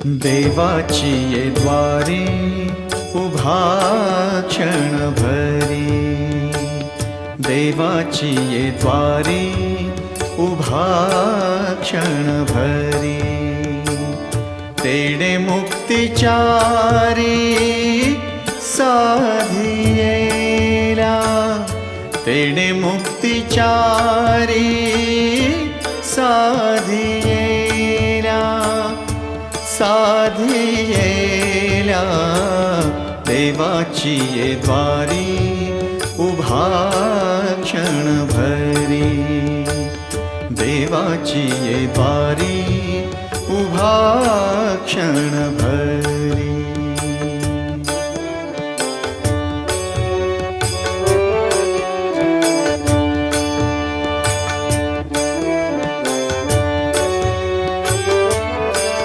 देवाची ये द्वारी उभा क्षण भरी, देवाची ये द्वारी उभा क्षण भरी। तेणे मुक्तिचारी साधियेला, तेणे मुक्तिचारी साधियेला, साधियेला। देवाची ये द्वारी उभा क्षण भरी, देवाची ये द्वारी उभा क्षण भरी।